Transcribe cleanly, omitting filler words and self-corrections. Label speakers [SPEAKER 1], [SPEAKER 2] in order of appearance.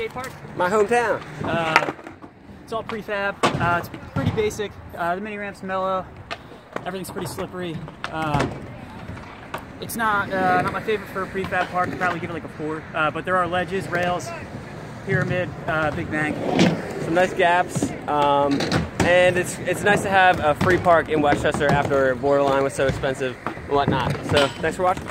[SPEAKER 1] skate park?
[SPEAKER 2] My hometown.
[SPEAKER 1] It's all prefab. It's pretty basic. The mini ramp's mellow. Everything's pretty slippery. It's not my favorite for a prefab park. I'd probably give it like a 4. But there are ledges, rails, pyramid, big bank.
[SPEAKER 2] Some nice gaps. And it's nice to have a free park in Westchester after Borderline was so expensive and whatnot. So thanks for watching.